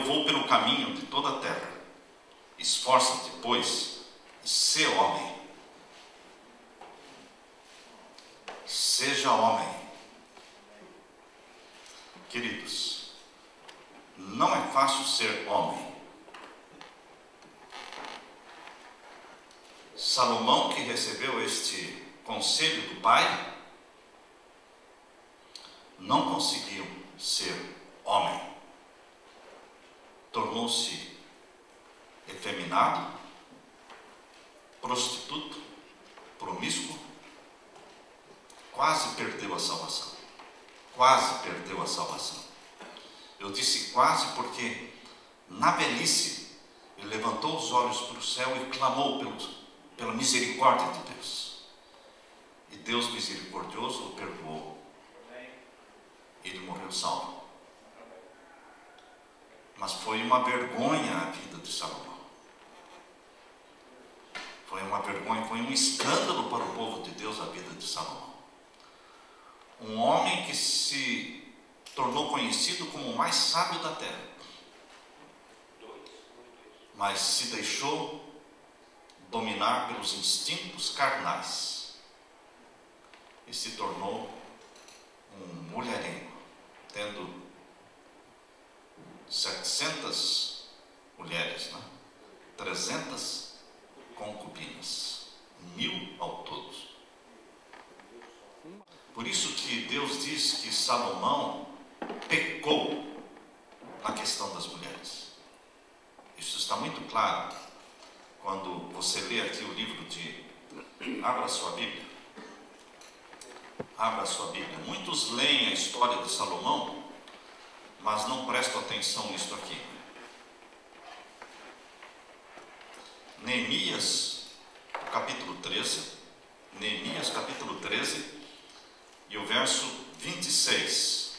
eu vou pelo caminho de toda a terra. Esforça-te, pois, e sê homem. Seja homem. Queridos, não é fácil ser homem. Salomão, que recebeu este conselho do pai, não conseguiu ser homem. Tornou-se efeminado, prostituto, promíscuo, quase perdeu a salvação. Quase perdeu a salvação. Eu disse quase porque na velhice ele levantou os olhos para o céu e clamou pela misericórdia de Deus. E Deus misericordioso o perdoou. Ele morreu salvo. Mas foi uma vergonha a vida de Salomão. Foi uma vergonha, foi um escândalo para o povo de Deus a vida de Salomão. Um homem que se tornou conhecido como o mais sábio da terra, mas se deixou dominar pelos instintos carnais e se tornou um mulherengo, tendo 700 mulheres, 300 concubinas, 1000 ao todo. Por isso que Deus diz que Salomão pecou na questão das mulheres. Isso está muito claro quando você lê aqui o livro de... Abra a sua Bíblia. Abra a sua Bíblia. Muitos leem a história de Salomão, mas não prestam atenção nisto aqui. Neemias, capítulo 13. Neemias, capítulo 13. E o verso 26.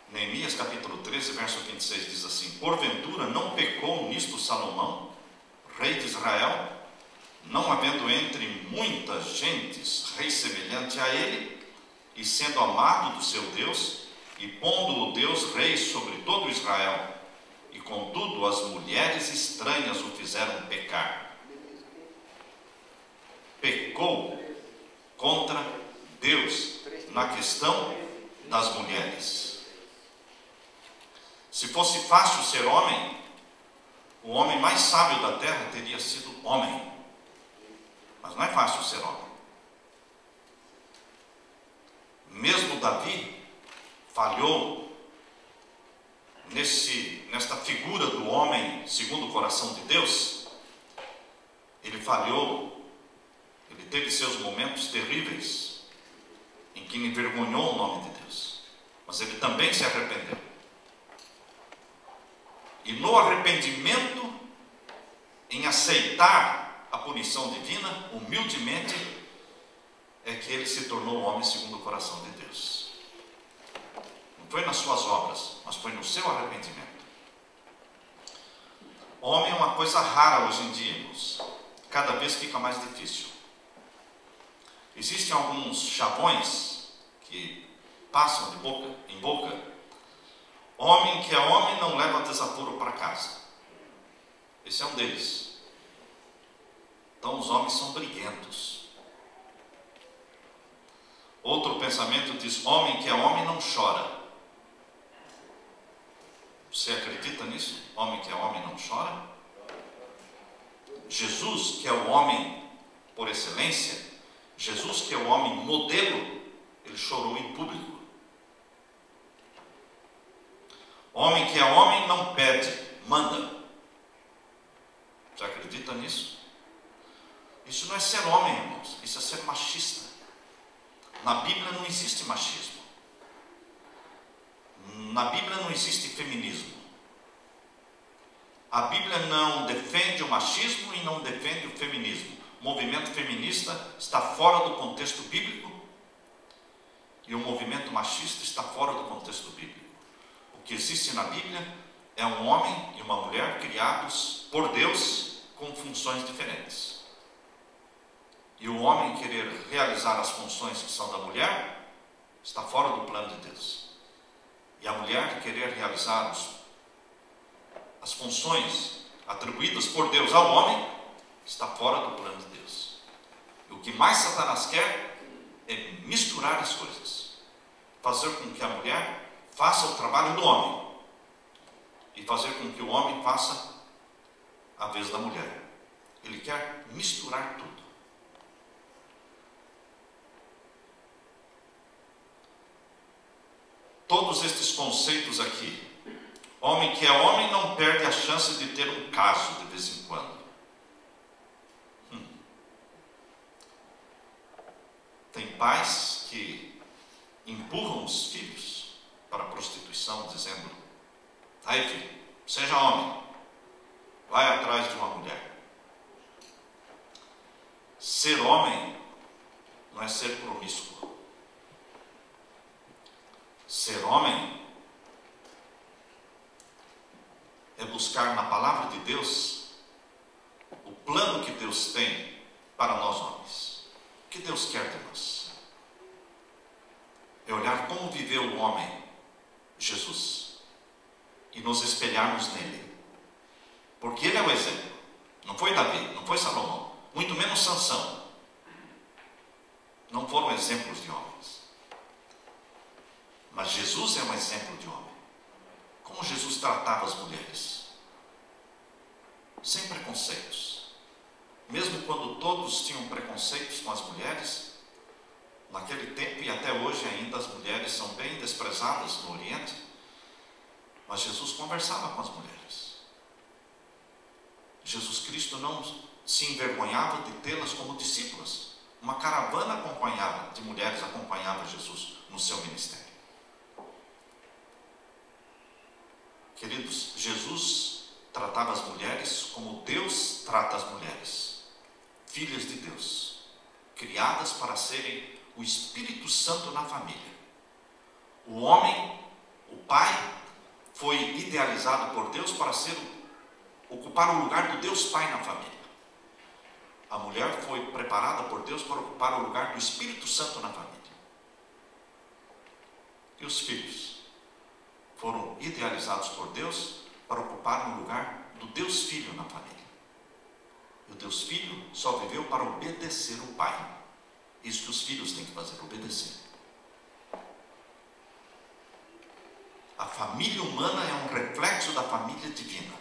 Neemias capítulo 13, verso 26 diz assim: porventura não pecou nisto Salomão, rei de Israel, não havendo entre muitas gentes rei semelhante a ele, e sendo amado do seu Deus, e pondo o Deus rei sobre todo Israel, e contudo as mulheres estranhas o fizeram pecar. Pecou contra Deus na questão das mulheres. Se fosse fácil ser homem, o homem mais sábio da terra teria sido homem. Mas não é fácil ser homem. Mesmo Davi falhou nesta figura do homem segundo o coração de Deus. Ele falhou. Ele teve seus momentos terríveis em que envergonhou o nome de Deus, mas ele também se arrependeu. E no arrependimento, em aceitar a punição divina, humildemente, é que ele se tornou um homem segundo o coração de Deus. Não foi nas suas obras, mas foi no seu arrependimento. Homem é uma coisa rara hoje em dia, irmãos. Cada vez fica mais difícil. Existem alguns chavões que passam de boca em boca. Homem que é homem não leva desaforo para casa. Esse é um deles. Então os homens são briguentos. Outro pensamento diz: homem que é homem não chora. Você acredita nisso? Homem que é homem não chora? Jesus, que é o homem por excelência, Jesus, que é o homem modelo, ele chorou em público. Homem que é homem não pede, manda. Você acredita nisso? Isso não é ser homem, irmãos. Isso é ser machista. Na Bíblia não existe machismo. Na Bíblia não existe feminismo. A Bíblia não defende o machismo e não defende o feminismo. O movimento feminista está fora do contexto bíblico e o movimento machista está fora do contexto bíblico. O que existe na Bíblia é um homem e uma mulher criados por Deus com funções diferentes. E o homem querer realizar as funções que são da mulher está fora do plano de Deus. E a mulher mulher de querer realizar as funções atribuídas por Deus ao homem está fora do plano de Deus. E o que mais Satanás quer é misturar as coisas, fazer com que a mulher faça o trabalho do homem e fazer com que o homem faça a vez da mulher. Ele quer misturar tudo. Todos estes conceitos aqui, homem que é homem não perde a chance de ter um caso de vez em quando. Tem pais que empurram os filhos para a prostituição, dizendo: aí filho, seja homem, vai atrás de uma mulher. Ser homem não é ser promíscuo. Ser homem é buscar na palavra de Deus o plano que Deus tem para nós homens. O que Deus quer de nós? É olhar como viveu o homem, Jesus, e nos espelharmos nele. Porque ele é o exemplo. Não foi Davi, não foi Salomão, muito menos Sansão. Não foram exemplos de homens. Mas Jesus é um exemplo de homem. Como Jesus tratava as mulheres? Sem preconceitos. Mesmo quando todos tinham preconceitos com as mulheres, naquele tempo e até hoje ainda as mulheres são bem desprezadas no Oriente, mas Jesus conversava com as mulheres. Jesus Cristo não se envergonhava de tê-las como discípulas. Uma caravana de mulheres acompanhava Jesus no seu ministério. Queridos, Jesus tratava as mulheres como Deus trata as mulheres. Filhas de Deus, criadas para serem o Espírito Santo na família. O homem, o pai, foi idealizado por Deus para ocupar o lugar do Deus Pai na família. A mulher foi preparada por Deus para ocupar o lugar do Espírito Santo na família. E os filhos foram idealizados por Deus para ocupar o lugar do Deus Filho na família. E o Deus Filho só viveu para obedecer o Pai. Isso que os filhos têm que fazer, obedecer. A família humana é um reflexo da família divina.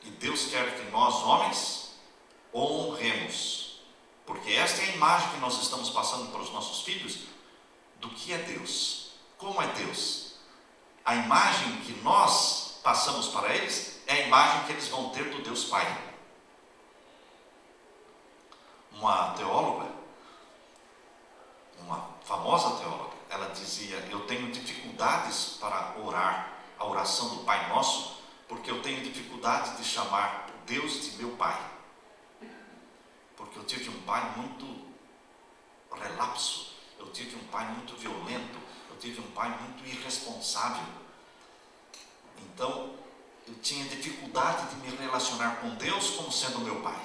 E Deus quer que nós, homens, o honremos. Porque esta é a imagem que nós estamos passando para os nossos filhos do que é Deus. Como é Deus? A imagem que nós passamos para eles é a imagem que eles vão ter do Deus Pai. Uma teóloga, uma famosa teóloga, ela dizia: eu tenho dificuldades para orar a oração do Pai Nosso, porque eu tenho dificuldade de chamar Deus de meu Pai. Porque eu tive um pai muito relapso, eu tive um pai muito violento, eu tive um pai muito irresponsável. Então, eu tinha dificuldade de me relacionar com Deus como sendo meu pai.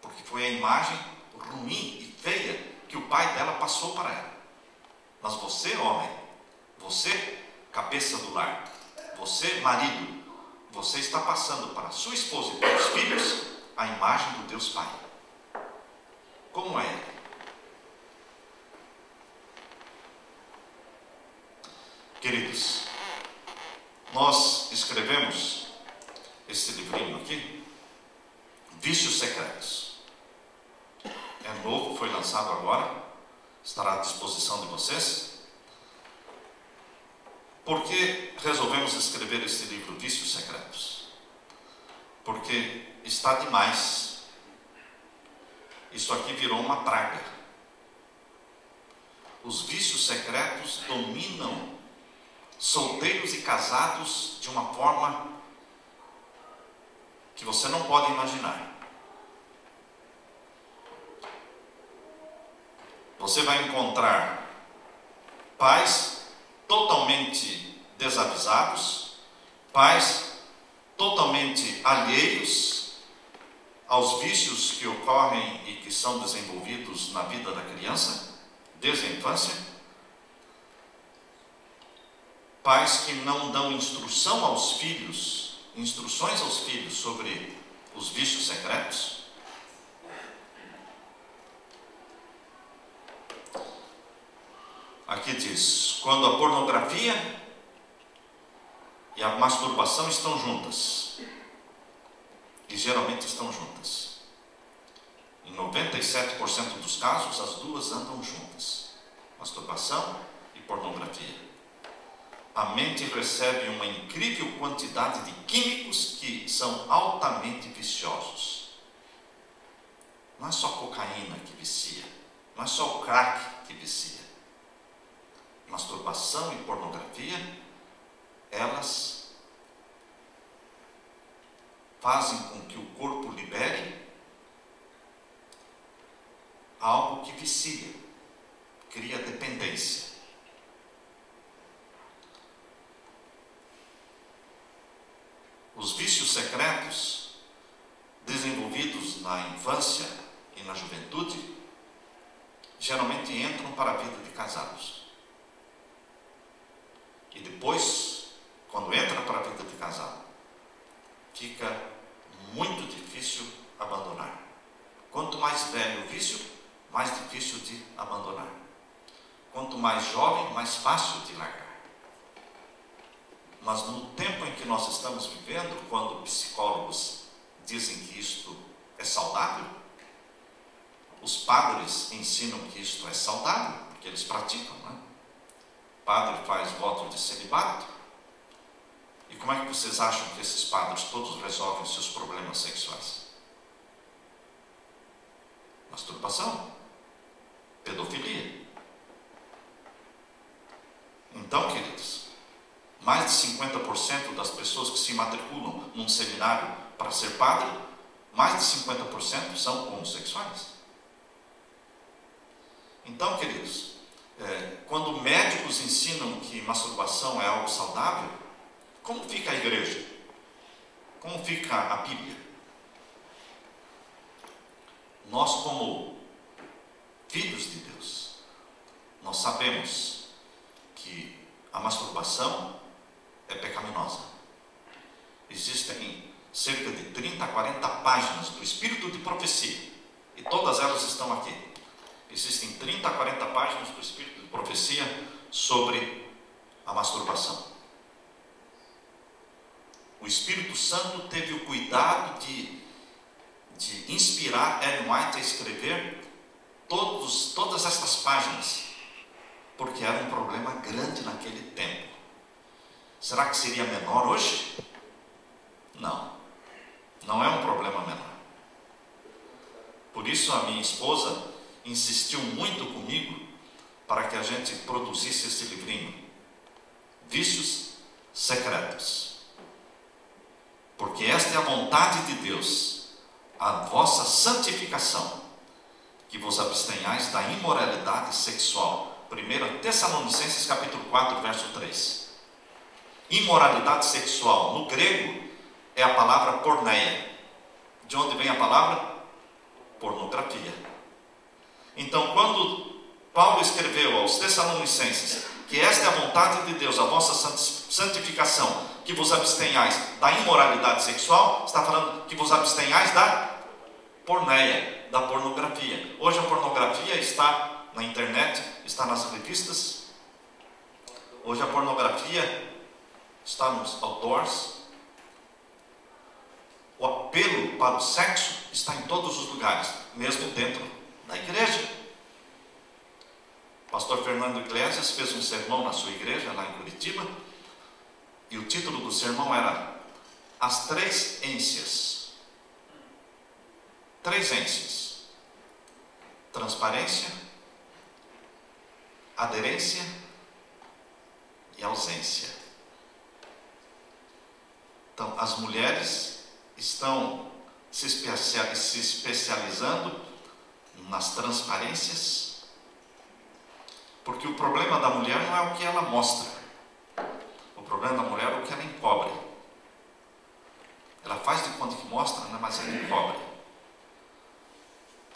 Porque foi a imagem ruim e feia que o pai dela passou para ela. Mas você, homem, você, cabeça do lar, você, marido, você está passando para a sua esposa e para os filhos a imagem do Deus Pai. Como é Ele? Queridos, nós escrevemos esse livrinho aqui, Vícios Secretos. É novo, foi lançado agora, estará à disposição de vocês. Por que resolvemos escrever esse livro, Vícios Secretos? Porque está demais. Isso aqui virou uma praga. Os vícios secretos dominam solteiros e casados de uma forma que você não pode imaginar. Você vai encontrar pais totalmente desavisados, pais totalmente alheios aos vícios que ocorrem e que são desenvolvidos na vida da criança, desde a infância. Pais que não dão instruções aos filhos sobre os vícios secretos. Aqui diz: quando a pornografia e a masturbação estão juntas, e geralmente estão juntas. Em 97% dos casos, as duas andam juntas: masturbação e pornografia. A mente recebe uma incrível quantidade de químicos que são altamente viciosos. Não é só cocaína que vicia, não é só o crack que vicia. Masturbação e pornografia, elas fazem com que o corpo libere algo que vicia, cria dependência. Os vícios secretos, desenvolvidos na infância e na juventude, geralmente entram para a vida de casados. E depois, quando entra para a vida de casado, fica muito difícil abandonar. Quanto mais velho o vício, mais difícil de abandonar. Quanto mais jovem, mais fácil de largar. Mas no tempo em que nós estamos vivendo, quando psicólogos dizem que isto é saudável, os padres ensinam que isto é saudável, porque eles praticam, né? O padre faz voto de celibato. E como é que vocês acham que esses padres todos resolvem seus problemas sexuais? Masturbação, pedofilia. Então, queridos, mais de 50% das pessoas que se matriculam num seminário para ser padre, mais de 50% são homossexuais. Então, queridos, quando médicos ensinam que masturbação é algo saudável, como fica a igreja? Como fica a Bíblia? Nós, como filhos de Deus, nós sabemos que a masturbação é pecaminosa. Existem cerca de 30 a 40 páginas do Espírito de Profecia, e todas elas estão aqui. Existem 30 a 40 páginas do Espírito de Profecia sobre a masturbação. O Espírito Santo teve o cuidado de inspirar Ellen White a escrever todas estas páginas, porque era um problema grande naquele tempo. Será que seria menor hoje? Não, não é um problema menor. Por isso a minha esposa insistiu muito comigo para que a gente produzisse esse livrinho, Vícios Secretos. Porque esta é a vontade de Deus, a vossa santificação, que vos abstenhais da imoralidade sexual. 1 Tessalonicenses capítulo 4, verso 3. Imoralidade sexual, no grego, é a palavra porneia. De onde vem a palavra? Pornografia. Então, quando Paulo escreveu aos Tessalonicenses que esta é a vontade de Deus, a vossa santificação, que vos abstenhais da imoralidade sexual, está falando que vos abstenhais da porneia, da pornografia. Hoje a pornografia está na internet, está nas revistas. Hoje a pornografia está nos outdoors. O apelo para o sexo está em todos os lugares, mesmo dentro da igreja. O pastor Fernando Iglesias fez um sermão na sua igreja, lá em Curitiba, e o título do sermão era As Três Ênsias. Três ênsias: transparência, aderência e ausência. Então, as mulheres estão se especializando nas transparências, porque o problema da mulher não é o que ela mostra, o problema da mulher é o que ela encobre. Ela faz de conta que mostra, né, mas ela encobre.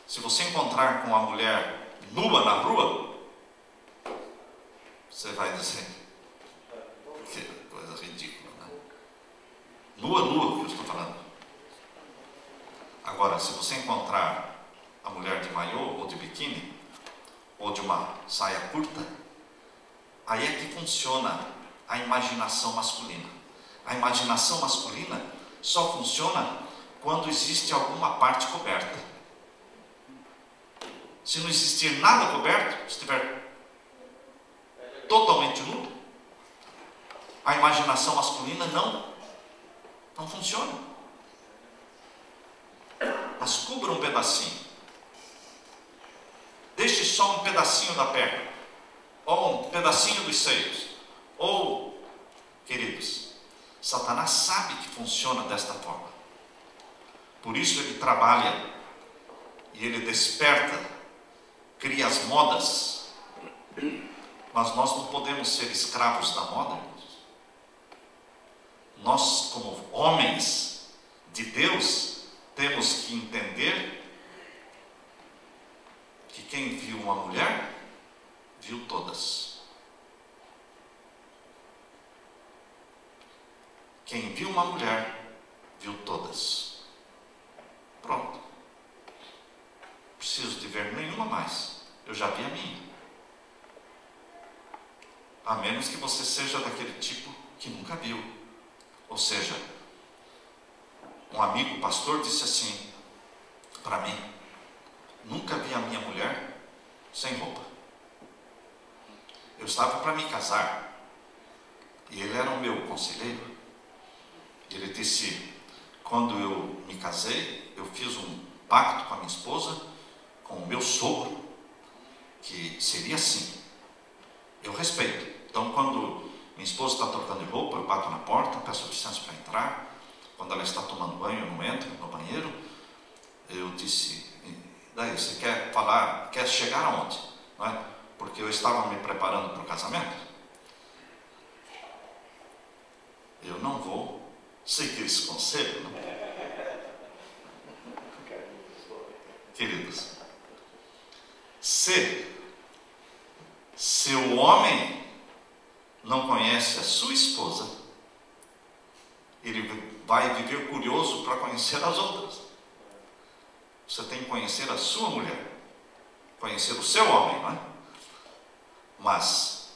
Se você encontrar com uma mulher nua na rua, você vai dizer: Que coisa ridícula, né? Nua que eu estou falando. Agora, se você encontrar a mulher de maiô ou de biquíni, ou de uma saia curta, aí é que funciona a imaginação masculina. A imaginação masculina só funciona quando existe alguma parte coberta. Se não existir nada coberto, se estiver totalmente nu, a imaginação masculina não funciona. Mas cubra um pedacinho. Deixe só um pedacinho da perna, ou um pedacinho dos seios. Ou, queridos, Satanás sabe que funciona desta forma. Por isso ele trabalha e ele desperta, cria as modas. Mas nós não podemos ser escravos da moda, irmãos. Nós, como homens de Deus, temos que entender que quem viu uma mulher, viu todas. Quem viu uma mulher, viu todas. Pronto. Não preciso de ver nenhuma mais. Eu já vi a minha. A menos que você seja daquele tipo que nunca viu. Ou seja, um amigo pastor disse assim para mim: nunca vi a minha mulher sem roupa. Eu estava para me casar e ele era o meu conselheiro. Ele disse: quando eu me casei, eu fiz um pacto com a minha esposa, com o meu sogro, que seria assim. Eu respeito. Então, quando minha esposa está trocando de roupa, eu bato na porta, peço licença para entrar. Quando ela está tomando banho, eu não entro no banheiro. Eu disse: daí, você quer falar, quer chegar aonde? Não é? Porque eu estava me preparando para o casamento. Eu não vou seguir esse conselho, não? Queridos, se o homem não conhece a sua esposa, ele vai viver curioso para conhecer as outras. Você tem que conhecer a sua mulher, conhecer o seu homem, não é? Mas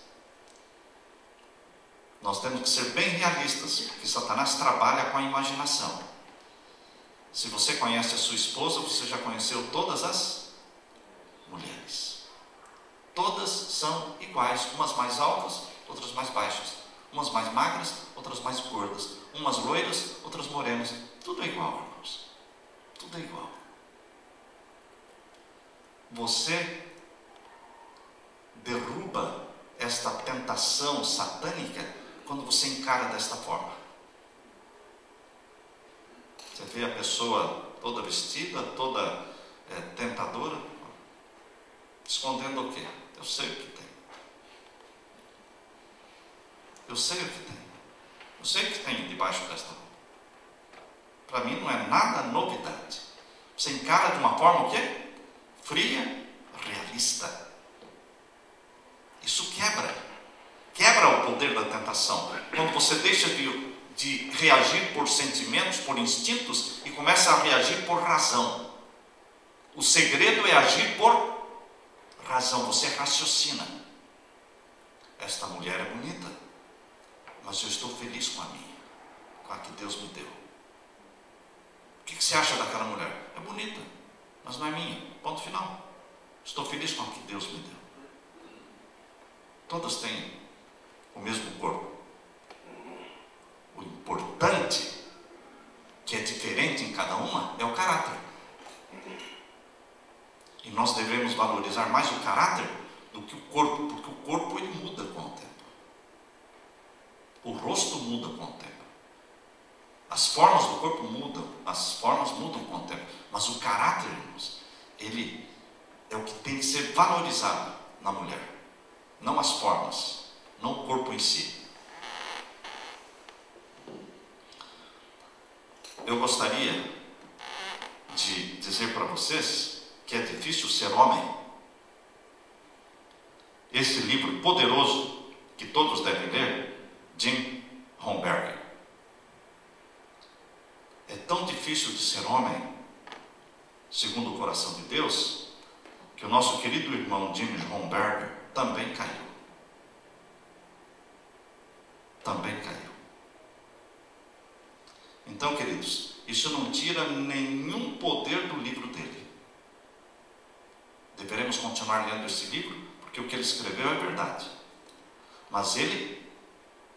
nós temos que ser bem realistas, porque Satanás trabalha com a imaginação. Se você conhece a sua esposa, você já conheceu todas as mulheres. Todas são iguais, umas mais altas, outras mais baixas, umas mais magras, outras mais gordas, umas loiras, outras morenas. Tudo é igual, irmãos. Tudo é igual. Você derruba esta tentação satânica quando você encara desta forma. Você vê a pessoa toda vestida, toda tentadora, escondendo o quê? Eu sei o que tem. Eu sei o que tem. Eu sei o que tem debaixo desta roupa. Para mim não é nada novidade. Você encara de uma forma o quê? Fria, realista. Isso quebra o poder da tentação. Quando você deixa de reagir por sentimentos, por instintos, e começa a reagir por razão. O segredo é agir por razão. Você raciocina. Esta mulher é bonita, mas eu estou feliz com a minha, com a que Deus me deu. O que você acha daquela mulher? É bonita, mas não é minha. Ponto final. Estou feliz com a que Deus me deu. Todas têm o mesmo corpo. O importante, que é diferente em cada uma, é o caráter. E nós devemos valorizar mais o caráter do que o corpo, porque o corpo ele muda com o tempo. O rosto muda com o tempo. As formas do corpo mudam, as formas mudam com o tempo. Mas o caráter, irmãos, ele é o que tem que ser valorizado na mulher. Não as formas, não o corpo em si. Eu gostaria de dizer para vocês que é difícil ser homem. Esse livro poderoso, que todos devem ler, Jim Holmberg. É tão difícil de ser homem, segundo o coração de Deus, que o nosso querido irmão Jim Holmberg também caiu. Também caiu. Então, queridos, isso não tira nenhum poder do livro dele. Deveremos continuar lendo esse livro, porque o que ele escreveu é verdade. Mas ele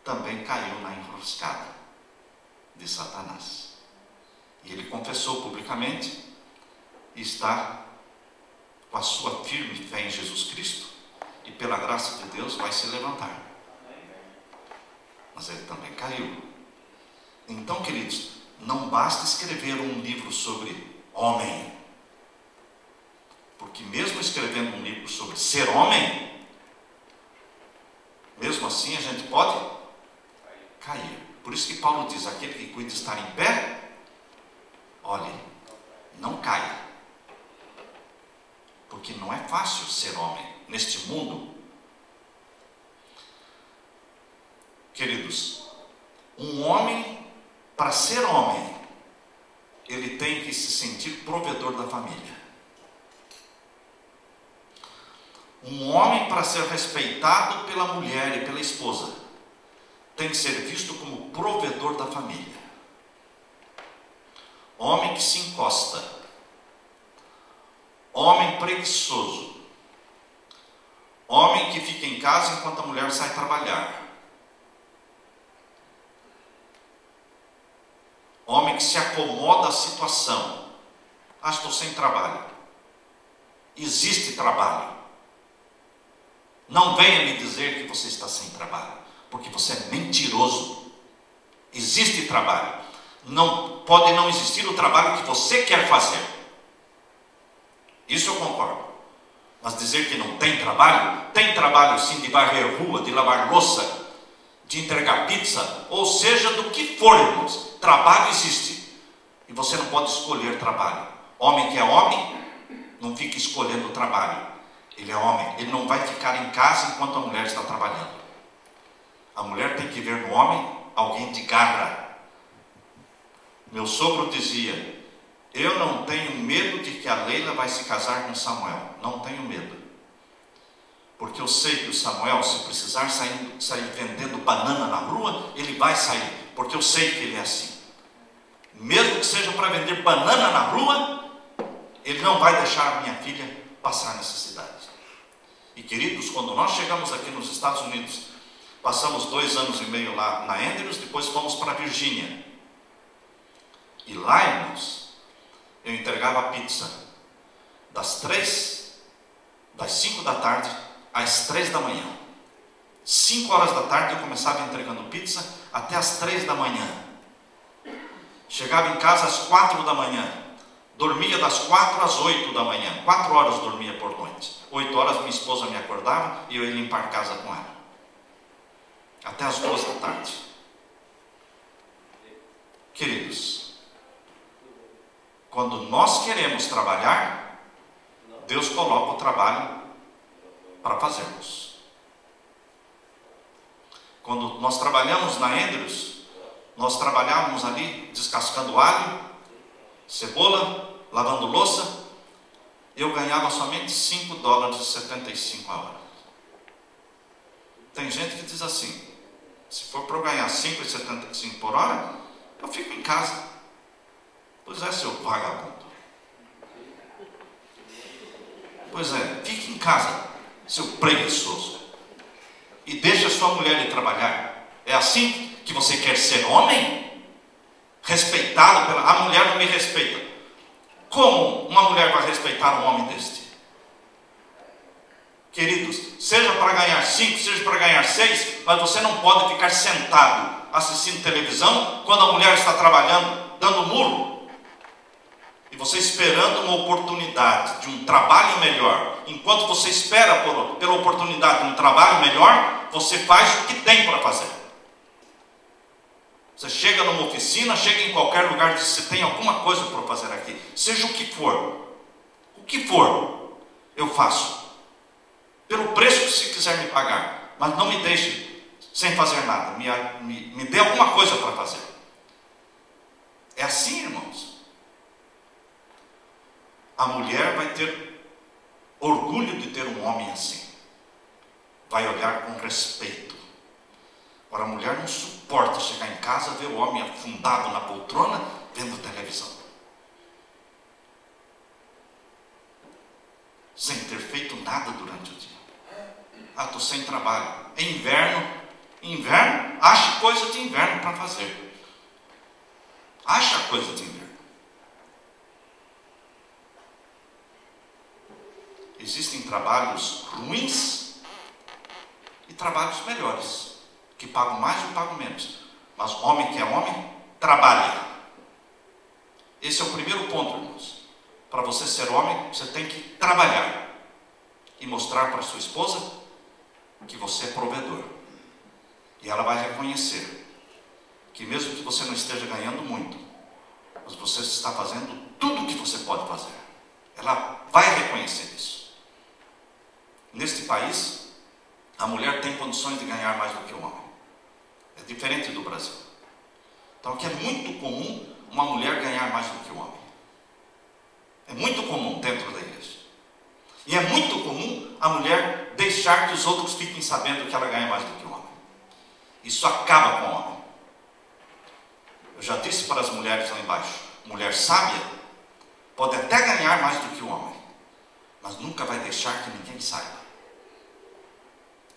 também caiu na enroscada de Satanás. E ele confessou publicamente e está com a sua firme fé em Jesus Cristo e pela graça de Deus vai se levantar. Mas ele também caiu. Então, queridos, não basta escrever um livro sobre homem, porque mesmo escrevendo um livro sobre ser homem, mesmo assim a gente pode cair. Por isso que Paulo diz, aquele que cuida de estar em pé, olhe, não caia. Porque não é fácil ser homem neste mundo. Queridos, um homem, para ser homem, ele tem que se sentir provedor da família. Um homem, para ser respeitado pela mulher e pela esposa, tem que ser visto como provedor da família. Homem que se encosta, homem preguiçoso, homem que fica em casa enquanto a mulher sai trabalhar, homem que se acomoda à situação. Ah, estou sem trabalho. Existe trabalho. Não venha me dizer que você está sem trabalho, porque você é mentiroso. Existe trabalho. Não pode não existir o trabalho que você quer fazer. Isso eu concordo. Mas dizer que não tem trabalho sim, de varrer rua, de lavar louça, de entregar pizza, ou seja, do que for, irmãos. Trabalho existe. E você não pode escolher trabalho. Homem que é homem, não fica escolhendo o trabalho. Ele é homem. Ele não vai ficar em casa enquanto a mulher está trabalhando. A mulher tem que ver no homem alguém de garra. Meu sogro dizia, eu não tenho medo de que a Leila vai se casar com Samuel. Não tenho medo. Porque eu sei que o Samuel, se precisar sair vendendo banana na rua, ele vai sair. Porque eu sei que ele é assim. Mesmo que seja para vender banana na rua, ele não vai deixar a minha filha passar necessidade. E queridos, quando nós chegamos aqui nos Estados Unidos, passamos 2 anos e meio lá na Andrews, depois fomos para a Virgínia. E lá, irmãos, eu entregava pizza das 5 da tarde às 3 da manhã. 5 horas da tarde eu começava entregando pizza até às 3 da manhã. Chegava em casa às 4 da manhã. Dormia das 4 às 8 da manhã. 4 horas dormia por noite. 8 horas minha esposa me acordava e eu ia limpar a casa com ela. Até às 2 da tarde. Queridos, quando nós queremos trabalhar, Deus coloca o trabalho para fazermos. Quando nós trabalhamos na Andrews, nós trabalhávamos ali descascando alho, cebola, lavando louça. Eu ganhava somente $5,75 a hora. Tem gente que diz assim, se for para eu ganhar $5,75 por hora, eu fico em casa. Pois é, seu vagabundo. Pois é, fique em casa, seu preguiçoso. E deixe a sua mulher ir trabalhar. É assim que você quer ser homem? Respeitado pela... A mulher não me respeita. Como uma mulher vai respeitar um homem deste? Queridos, seja para ganhar 5, seja para ganhar 6, mas você não pode ficar sentado assistindo televisão quando a mulher está trabalhando, dando murro. E você esperando uma oportunidade de um trabalho melhor. Enquanto você espera pela oportunidade de um trabalho melhor, você faz o que tem para fazer. Você chega numa oficina, chega em qualquer lugar e diz, você tem alguma coisa para fazer aqui. Seja o que for. O que for, eu faço. Pelo preço que você quiser me pagar. Mas não me deixe sem fazer nada. Me dê alguma coisa para fazer. É assim, irmãos. A mulher vai ter orgulho de ter um homem assim. Vai olhar com respeito. Agora, a mulher não suporta chegar em casa, ver o homem afundado na poltrona, vendo televisão. Sem ter feito nada durante o dia. Ah, estou sem trabalho. É inverno. Inverno, ache coisa de inverno para fazer. Acha coisa de inverno. Existem trabalhos ruins e trabalhos melhores, que pagam mais ou pagam menos. Mas homem que é homem, trabalha. Esse é o primeiro ponto, irmãos. Para você ser homem, você tem que trabalhar e mostrar para sua esposa que você é provedor. E ela vai reconhecer que mesmo que você não esteja ganhando muito, mas você está fazendo tudo o que você pode fazer. Ela vai reconhecer isso. Neste país, a mulher tem condições de ganhar mais do que o homem. É diferente do Brasil. Então aqui é muito comum uma mulher ganhar mais do que o homem. É muito comum dentro da igreja. E é muito comum a mulher deixar que os outros fiquem sabendo que ela ganha mais do que o homem. Isso acaba com o homem. Eu já disse para as mulheres lá embaixo, mulher sábia pode até ganhar mais do que o homem, mas nunca vai deixar que ninguém saiba.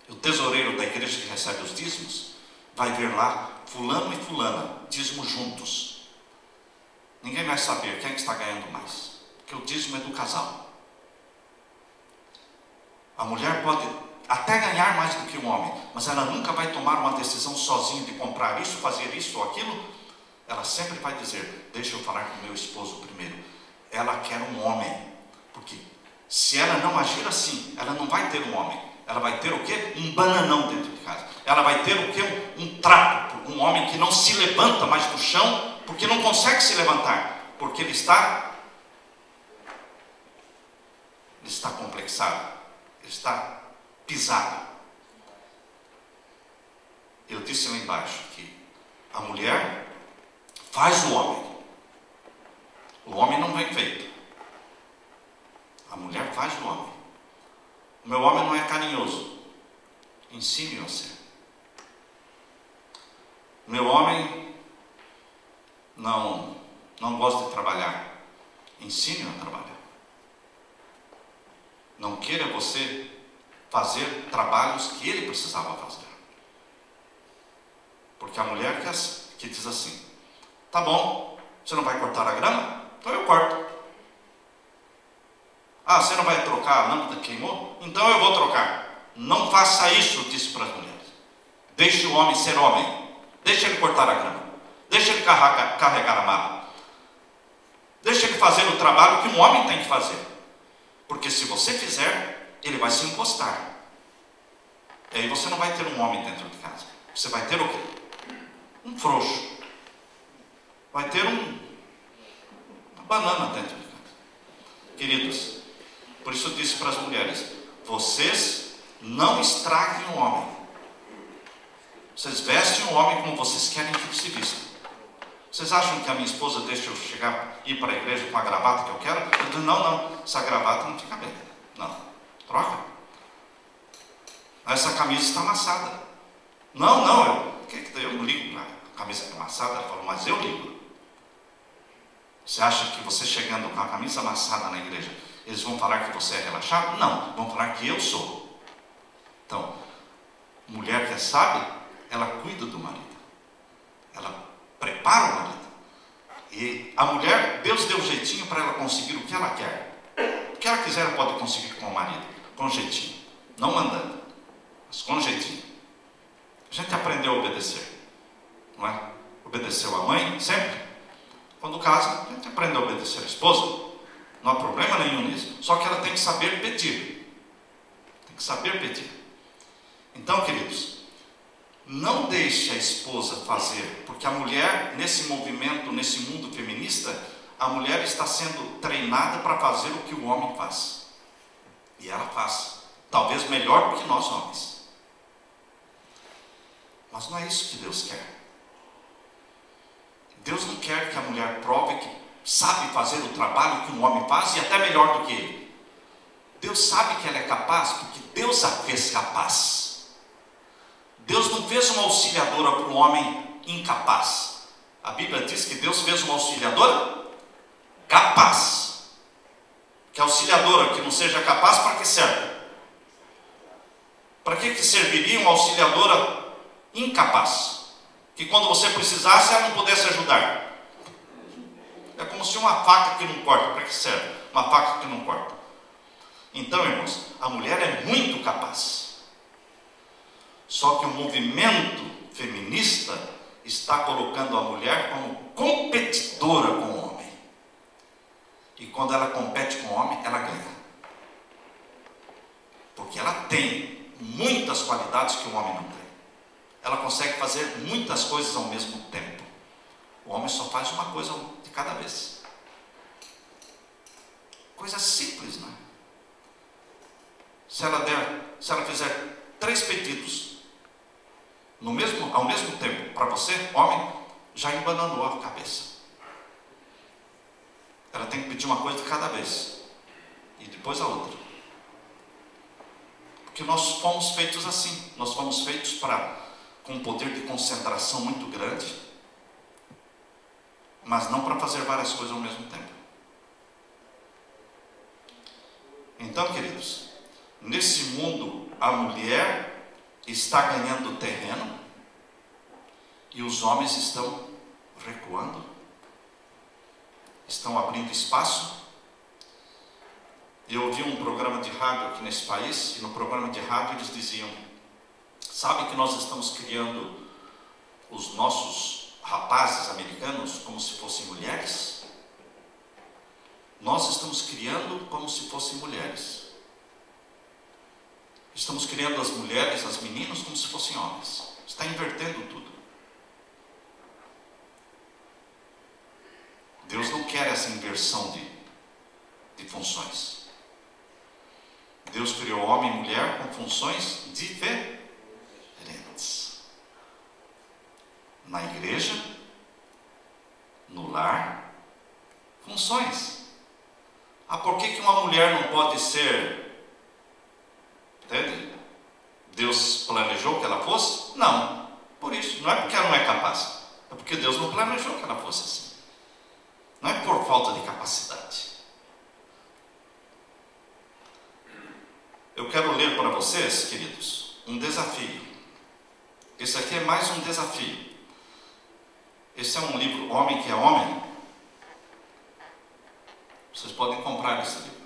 O tesoureiro da igreja que recebe os dízimos vai ver lá fulano e fulana, dízimo juntos. Ninguém vai saber quem é que está ganhando mais, porque o dízimo é do casal. A mulher pode até ganhar mais do que o homem, mas ela nunca vai tomar uma decisão sozinha de comprar isso, fazer isso ou aquilo. Ela sempre vai dizer, deixa eu falar com meu esposo primeiro. Ela quer um homem, porque se ela não agir assim, ela não vai ter um homem. Ela vai ter o quê? Um bananão dentro de casa. Ela vai ter o quê? Um trapo. Um homem que não se levanta mais do chão, porque não consegue se levantar, porque ele está complexado, ele está pisado. Eu disse lá embaixo que a mulher faz o homem. O homem não vem feito. A mulher faz o homem. O meu homem não é carinhoso. Ensine-o a ser. O meu homem não gosta de trabalhar. Ensine-o a trabalhar. Não queira você fazer trabalhos que ele precisava fazer. Porque a mulher que diz assim, tá bom, você não vai cortar a grama? Então eu corto. Ah, você não vai trocar a lâmpada que queimou? Então eu vou trocar. Não faça isso, disse para as mulheres. Deixe o homem ser homem. Deixe ele cortar a grama. Deixe ele carregar a mala. Deixe ele fazer o trabalho que um homem tem que fazer. Porque se você fizer, ele vai se encostar. E aí você não vai ter um homem dentro de casa. Você vai ter o quê? Um frouxo. Vai ter uma banana dentro de casa. Queridos, por isso eu disse para as mulheres, vocês não estraguem o homem. Vocês vestem o homem como vocês querem que ele se vista. Vocês acham que a minha esposa deixa eu ir para a igreja com a gravata que eu quero? Eu digo, não, essa gravata não fica bem. Não, troca. Essa camisa está amassada. Não, eu não ligo. A camisa está amassada. Ela falou, mas eu ligo. Você acha que você chegando com a camisa amassada na igreja, eles vão falar que você é relaxado? Não, vão falar que eu sou. Então, mulher que é sábia, ela cuida do marido. Ela prepara o marido. E a mulher, Deus deu um jeitinho para ela conseguir o que ela quer. O que ela quiser, ela pode conseguir com o marido. Com jeitinho. Não mandando, mas com jeitinho. A gente aprendeu a obedecer. Não é? Obedeceu a mãe, sempre. Quando casa, a gente aprende a obedecer a esposa. Não há problema nenhum nisso. Só que ela tem que saber pedir. Tem que saber pedir. Então, queridos, não deixe a esposa fazer, porque a mulher, nesse movimento, nesse mundo feminista, a mulher está sendo treinada para fazer o que o homem faz. E ela faz. Talvez melhor do que nós homens. Mas não é isso que Deus quer. Deus não quer que a mulher prove que sabe fazer o trabalho que um homem faz e até melhor do que ele. Deus sabe que ela é capaz porque Deus a fez capaz. Deus não fez uma auxiliadora para um homem incapaz. A Bíblia diz que Deus fez uma auxiliadora capaz. Que a auxiliadora que não seja capaz, para que serve? Para que serviria uma auxiliadora incapaz? Que quando você precisasse, ela não pudesse ajudar. É como se uma faca que não corta. Para que serve? Uma faca que não corta. Então, irmãos, a mulher é muito capaz. Só que o movimento feminista está colocando a mulher como competidora com o homem. E quando ela compete com o homem, ela ganha. Porque ela tem muitas qualidades que o homem não tem. Ela consegue fazer muitas coisas ao mesmo tempo. O homem só faz uma coisa de cada vez. Coisa simples, não é? Se ela fizer 3 pedidos ao mesmo tempo para você, homem, já embananou a cabeça. Ela tem que pedir uma coisa de cada vez e depois a outra. Porque nós fomos feitos assim. Nós fomos feitos com um poder de concentração muito grande, mas não para fazer várias coisas ao mesmo tempo. Então, queridos, nesse mundo a mulher está ganhando terreno e os homens estão recuando, estão abrindo espaço. Eu ouvi um programa de rádio aqui nesse país, e no programa de rádio eles diziam: sabe que nós estamos criando os nossos rapazes americanos como se fossem mulheres? Nós estamos criando como se fossem mulheres. Estamos criando as mulheres, as meninas, como se fossem homens. Está invertendo tudo. Deus não quer essa inversão de funções. Deus criou homem e mulher com funções diferentes. Na igreja, no lar, funções. Por que uma mulher não pode ser? Entende? Deus planejou que ela fosse? Não. Por isso, não é porque ela não é capaz. É porque Deus não planejou que ela fosse assim. Não é por falta de capacidade. Eu quero ler para vocês, queridos, um desafio. Esse aqui é mais um desafio. Esse é um livro, Homem que é Homem. Vocês podem comprar esse livro.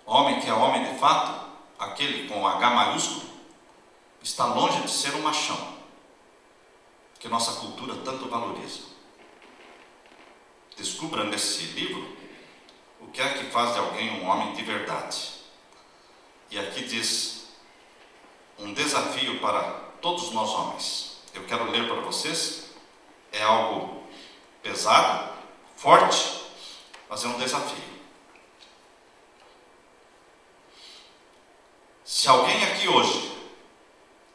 Homem que é homem de fato, aquele com H maiúsculo, está longe de ser um machão, que nossa cultura tanto valoriza. Descubra nesse livro o que é que faz de alguém um homem de verdade. E aqui diz um desafio para todos nós homens. Eu quero ler para vocês. É algo pesado, forte, mas é um desafio. Se alguém aqui hoje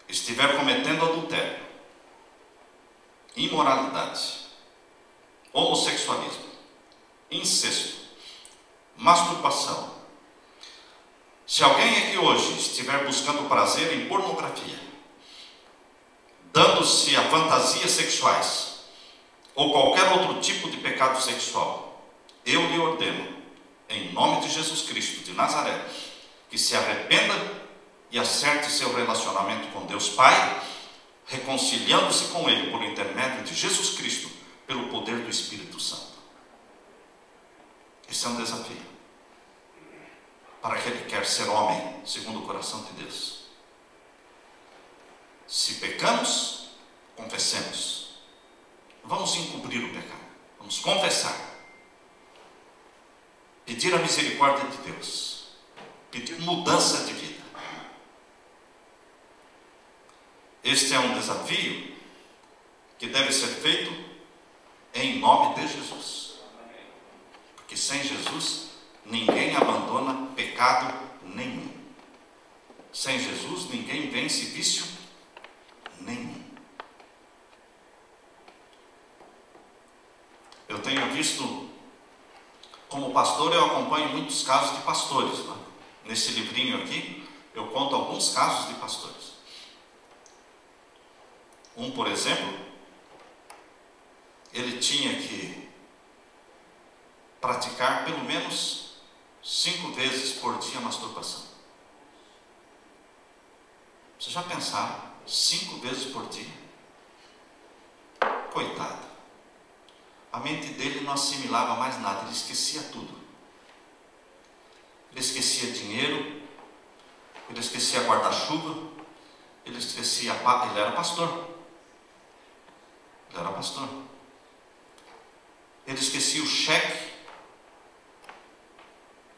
estiver cometendo adultério, imoralidade, homossexualismo, incesto, masturbação, se alguém aqui hoje estiver buscando prazer em pornografia, dando-se a fantasias sexuais ou qualquer outro tipo de pecado sexual, eu lhe ordeno, em nome de Jesus Cristo de Nazaré, que se arrependa e acerte seu relacionamento com Deus Pai, reconciliando-se com Ele por intermédio de Jesus Cristo, pelo poder do Espírito Santo. Esse é um desafio para aquele que quer ser homem segundo o coração de Deus. Se pecamos, confessemos. Vamos encobrir o pecado, vamos confessar, pedir a misericórdia de Deus, pedir mudança de vida. Este é um desafio que deve ser feito em nome de Jesus. Porque sem Jesus, ninguém abandona pecado nenhum. Sem Jesus, ninguém vence vício visto, como pastor, eu acompanho muitos casos de pastores, né? Nesse livrinho aqui, eu conto alguns casos de pastores. Um, por exemplo, ele tinha que praticar pelo menos 5 vezes por dia a masturbação. Vocês já pensaram? 5 vezes por dia? Coitado. A mente dele não assimilava mais nada, ele esquecia tudo. Ele esquecia dinheiro, ele esquecia guarda-chuva, ele esquecia... Ele era pastor. Ele era pastor. Ele esquecia o cheque.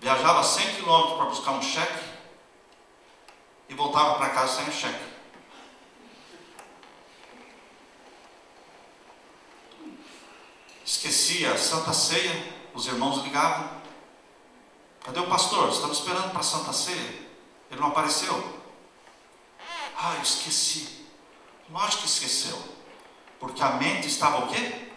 Viajava 100 quilômetros para buscar um cheque e voltava para casa sem o cheque. Esquecia a Santa Ceia, os irmãos ligavam. Cadê o pastor? Estamos esperando para a Santa Ceia. Ele não apareceu. Ah, eu esqueci. Lógico que esqueceu. Porque a mente estava o quê?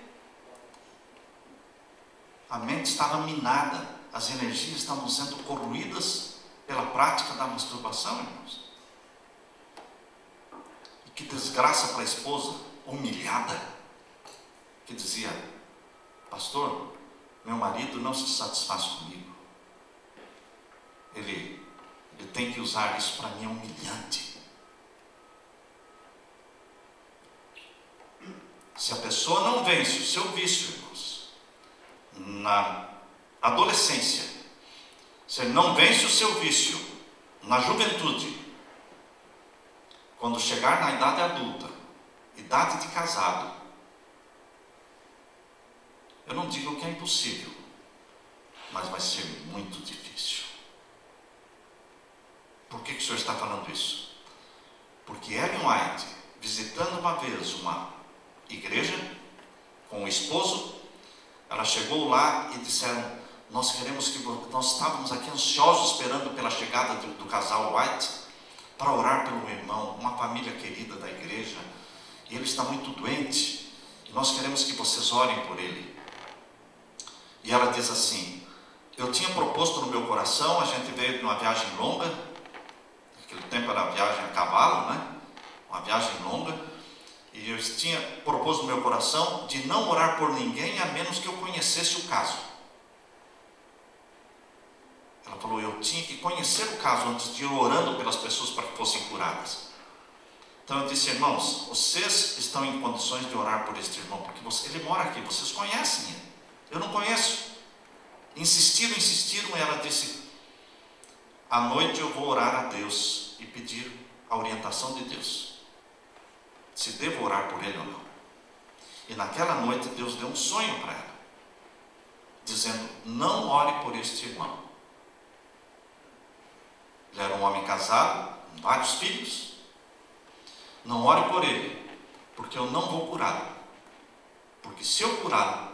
A mente estava minada. As energias estavam sendo corroídas pela prática da masturbação, irmãos. E que desgraça para a esposa, humilhada, que dizia: pastor, meu marido não se satisfaz comigo. Ele tem que usar isso, para mim é humilhante. Se a pessoa não vence o seu vício, irmãos, na adolescência, se ele não vence o seu vício na juventude, quando chegar na idade adulta, idade de casado, eu não digo que é impossível, mas vai ser muito difícil. Por que o senhor está falando isso? Porque Ellen White, visitando uma vez uma igreja com o esposo, ela chegou lá e disseram: nós queremos que... Nós estávamos aqui ansiosos esperando pela chegada do casal White para orar pelo irmão, uma família querida da igreja, e ele está muito doente e nós queremos que vocês orem por ele. E ela diz assim: eu tinha proposto no meu coração, a gente veio de uma viagem longa, naquele tempo era viagem a cavalo, né? Uma viagem longa, e eu tinha proposto no meu coração de não orar por ninguém a menos que eu conhecesse o caso. Ela falou: eu tinha que conhecer o caso antes de ir orando pelas pessoas para que fossem curadas. Então eu disse: irmãos, vocês estão em condições de orar por este irmão, porque ele mora aqui, vocês conhecem ele. Eu não conheço. Insistiram, e ela disse: à noite eu vou orar a Deus e pedir a orientação de Deus, se devo orar por ele ou não. E naquela noite Deus deu um sonho para ela, dizendo: não ore por este irmão. Ele era um homem casado, com vários filhos. Não ore por ele, porque eu não vou curá-lo. Porque se eu curá-lo,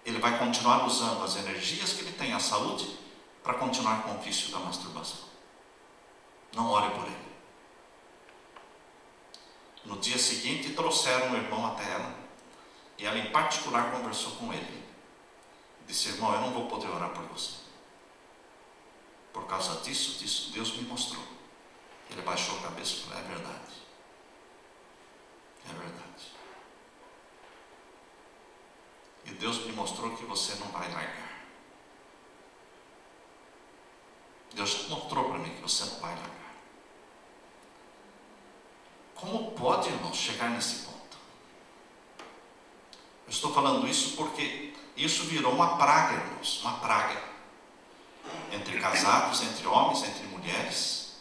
ele vai continuar usando as energias que ele tem, a saúde, para continuar com o vício da masturbação. Não ore por ele. No dia seguinte, trouxeram um irmão até ela, e ela em particular conversou com ele. Disse: irmão, eu não vou poder orar por você. Por causa disso, Deus me mostrou. Ele baixou a cabeça e falou: é verdade. É verdade. E Deus me mostrou que você não vai largar. Deus mostrou para mim que você não vai largar. Como pode, irmão, chegar nesse ponto? Eu estou falando isso porque isso virou uma praga, irmãos, uma praga. Entre casados, entre homens, entre mulheres,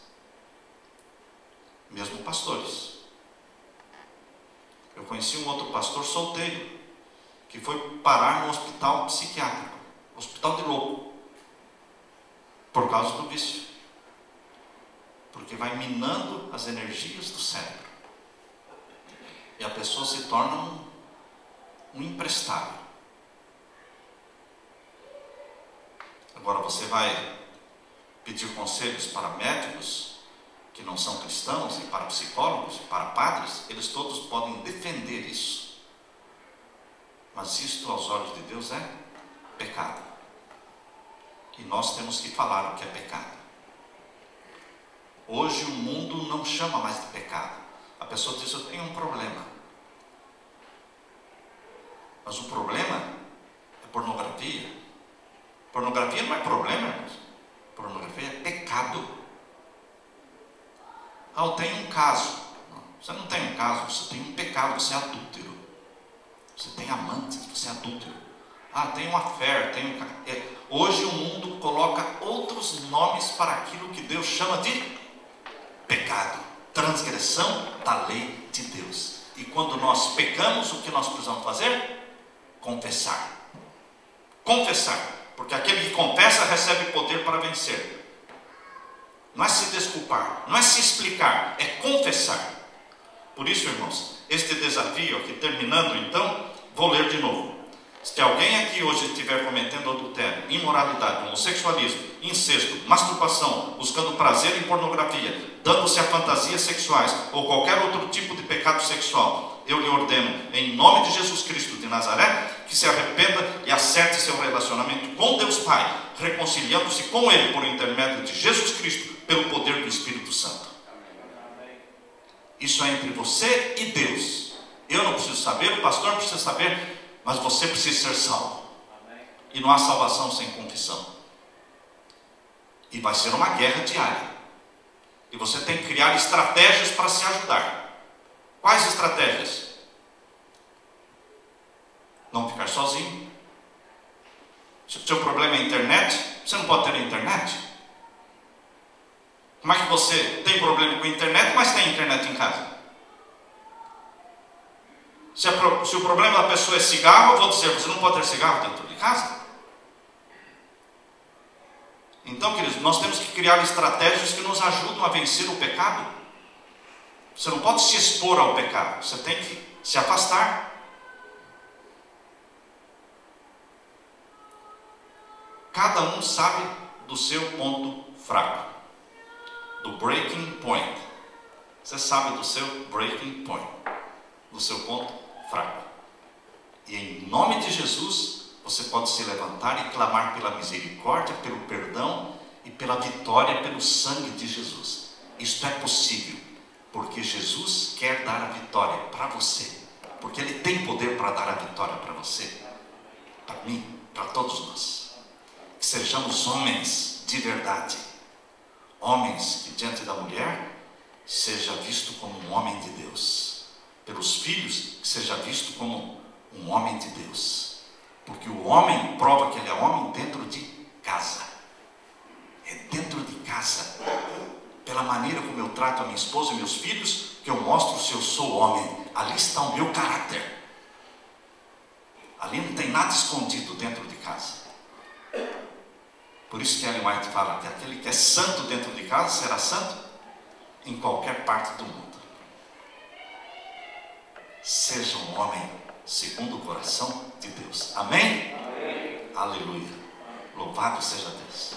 mesmo pastores. Eu conheci um outro pastor solteiro que foi parar no hospital psiquiátrico, hospital de louco, por causa do vício. Porque vai minando as energias do cérebro. E a pessoa se torna um imprestável. Agora você vai pedir conselhos para médicos que não são cristãos, e para psicólogos, e para padres, eles todos podem defender isso. Mas isto aos olhos de Deus é pecado. E nós temos que falar o que é pecado. Hoje o mundo não chama mais de pecado. A pessoa diz: eu tenho um problema. Mas o problema é pornografia. Pornografia não é problema, irmãos. Pornografia é pecado. Ah, eu tenho um caso. Não, você não tem um caso, você tem um pecado, você é adúltero. Você tem amantes, você é adúltero. Ah, tem uma affair, tem um... Hoje o mundo coloca outros nomes para aquilo que Deus chama de pecado, transgressão da lei de Deus. E quando nós pecamos, o que nós precisamos fazer? Confessar. Confessar, porque aquele que confessa recebe poder para vencer. Não é se desculpar, não é se explicar, é confessar. Por isso, irmãos, este desafio aqui, terminando então, vou ler de novo. Se alguém aqui hoje estiver cometendo adultério, imoralidade, homossexualismo, incesto, masturbação, buscando prazer em pornografia, dando-se a fantasias sexuais ou qualquer outro tipo de pecado sexual, eu lhe ordeno, em nome de Jesus Cristo de Nazaré, que se arrependa e acerte seu relacionamento com Deus Pai, reconciliando-se com Ele por intermédio de Jesus Cristo, pelo poder do Espírito Santo. Isso é entre você e Deus. Eu não preciso saber, o pastor não precisa saber, mas você precisa ser salvo. E não há salvação sem confissão. E vai ser uma guerra diária. E você tem que criar estratégias para se ajudar. Quais estratégias? Não ficar sozinho. Se o seu problema é a internet, você não pode ter a internet. Como é que você tem problema com a internet, mas tem internet em casa? Se o problema da pessoa é cigarro, eu vou dizer: você não pode ter cigarro dentro de casa. Então, queridos, nós temos que criar estratégias que nos ajudam a vencer o pecado. Você não pode se expor ao pecado, você tem que se afastar. Cada um sabe do seu ponto fraco, do breaking point. Você sabe do seu breaking point, do seu ponto fraco. E em nome de Jesus, você pode se levantar e clamar pela misericórdia, pelo perdão e pela vitória pelo sangue de Jesus. Isto é possível, porque Jesus quer dar a vitória para você, porque Ele tem poder para dar a vitória para você, para mim, para todos nós. Que sejamos homens de verdade, homens que diante da mulher seja visto como um homem de Deus, pelos filhos que seja visto como um homem de Deus, porque o homem prova que ele é homem dentro de casa. É dentro de casa, pela maneira como eu trato a minha esposa e meus filhos, que eu mostro se eu sou homem. Ali está o meu caráter. Ali não tem nada escondido dentro de casa. Por isso que Ellen White fala que aquele que é santo dentro de casa será santo em qualquer parte do mundo. Seja um homem segundo o coração de Deus. Amém? Amém. Aleluia. Louvado seja Deus.